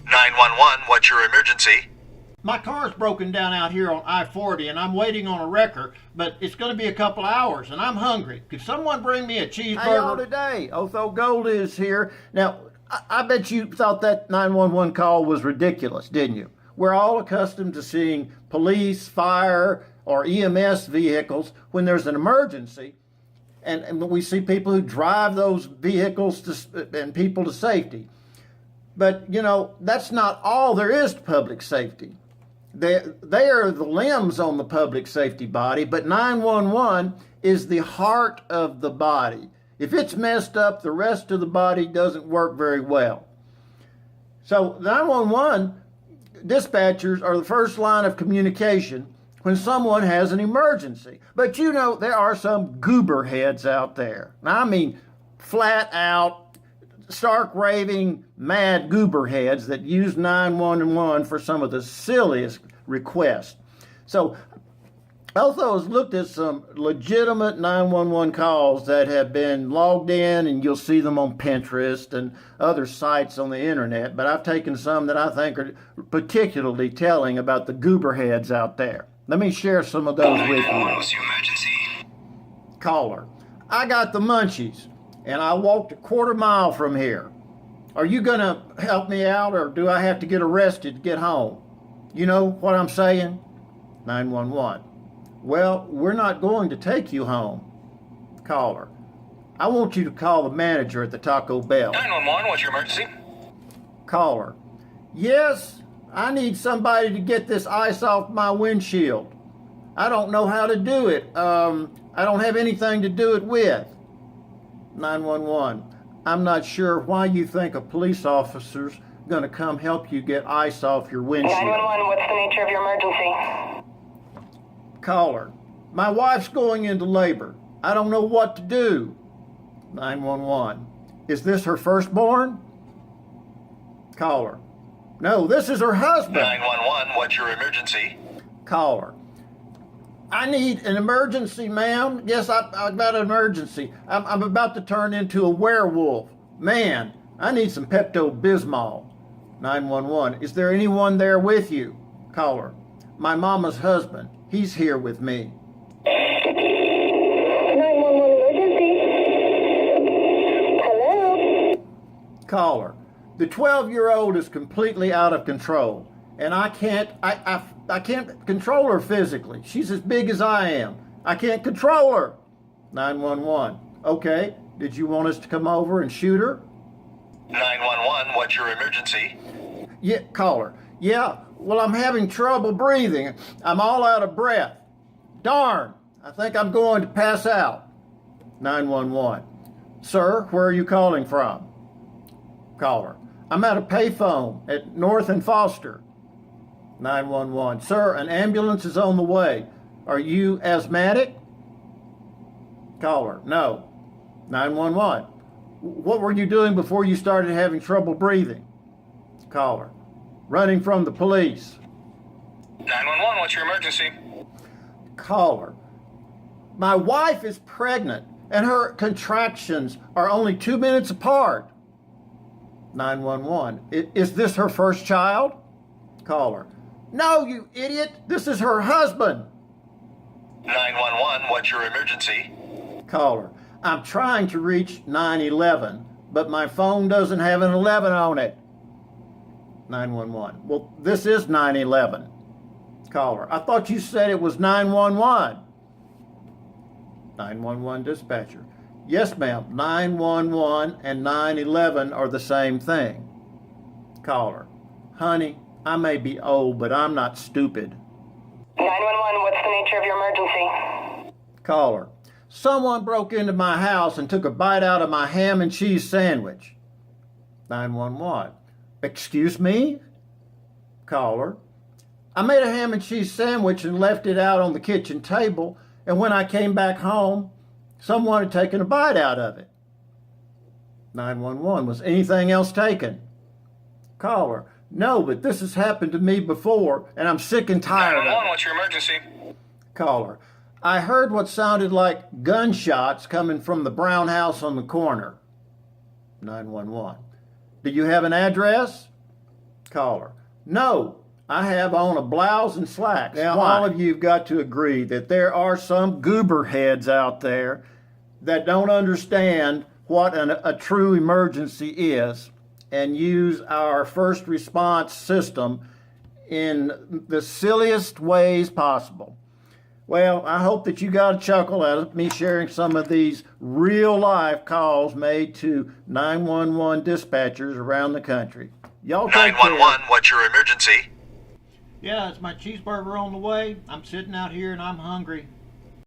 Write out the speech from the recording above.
911, what's your emergency? My car's broken down out here on I-40 and I'm waiting on a wrecker, but it's going to be a couple hours and I'm hungry. Could someone bring me a cheeseburger? How y'all today? Otho Gold is here. Now, I bet you thought that 911 call was ridiculous, didn't you? We're all accustomed to seeing police, fire, or EMS vehicles when there's an emergency. And we see people who drive those vehicles and people to safety. But, you know, that's not all there is to public safety. They are the limbs on the public safety body, but 911 is the heart of the body. If it's messed up, the rest of the body doesn't work very well. So 911 dispatchers are the first line of communication when someone has an emergency. But you know, there are some gooberheads out there. Now, I mean, flat out, stark raving, mad gooberheads that use 911 for some of the silliest requests. So Otho has looked at some legitimate 911 calls that have been logged in, and you'll see them on Pinterest and other sites on the internet. But I've taken some that I think are particularly telling about the gooberheads out there. Let me share some of those with you. What's your emergency? Caller, I got the munchies, and I walked a quarter mile from here. Are you going to help me out, or do I have to get arrested to get home? You know what I'm saying? 911. Well, we're not going to take you home. Caller, I want you to call the manager at the Taco Bell. 911, what's your emergency? Caller, yes, I need somebody to get this ice off my windshield. I don't know how to do it. I don't have anything to do it with. 911, I'm not sure why you think a police officer's going to come help you get ice off your windshield. 911, what's the nature of your emergency? Caller, my wife's going into labor. I don't know what to do. 911, is this her firstborn? Caller, no, this is her husband. 911, what's your emergency? Caller, I need an emergency, ma'am. Yes, I've got an emergency. I'm about to turn into a werewolf. Man, I need some Pepto-Bismol. 911, is there anyone there with you? Caller, my mama's husband. He's here with me. 911 emergency. Hello? Caller, the 12-year-old is completely out of control, and I can't control her physically. She's as big as I am. I can't control her. 911, okay, did you want us to come over and shoot her? 911, what's your emergency? Yeah, caller, yeah, well, I'm having trouble breathing. I'm all out of breath. Darn, I think I'm going to pass out. 911, sir, where are you calling from? Caller, I'm at a payphone at North and Foster. 911, sir, an ambulance is on the way. Are you asthmatic? Caller, no. 911, what were you doing before you started having trouble breathing? Caller, running from the police. 911, what's your emergency? Caller, my wife is pregnant and her contractions are only 2 minutes apart. 911, is this her first child? Caller, no, you idiot, this is her husband. 911, what's your emergency? Caller, I'm trying to reach 911, but my phone doesn't have an 11 on it. 911, well, this is 911. Caller, I thought you said it was 911. 911 dispatcher, yes, ma'am, 911 and 911 are the same thing. Caller, honey, I may be old, but I'm not stupid. 911, what's the nature of your emergency? Caller, someone broke into my house and took a bite out of my ham and cheese sandwich. 911, excuse me? Caller, I made a ham and cheese sandwich and left it out on the kitchen table, and when I came back home, someone had taken a bite out of it. 911, was anything else taken? Caller, no, but this has happened to me before, and I'm sick and tired of 911, it. what's your emergency? Caller, I heard what sounded like gunshots coming from the brown house on the corner. 911, Do you have an address? Caller. No, I have on a blouse and slacks. Now, all of you have got to agree that there are some goober heads out there that don't understand what a true emergency is and use our first response system in the silliest ways possible. Well, I hope that you got a chuckle out of me sharing some of these real-life calls made to 911 dispatchers around the country. Y'all take care. 911, what's your emergency? Yeah, it's my cheeseburger on the way. I'm sitting out here and I'm hungry.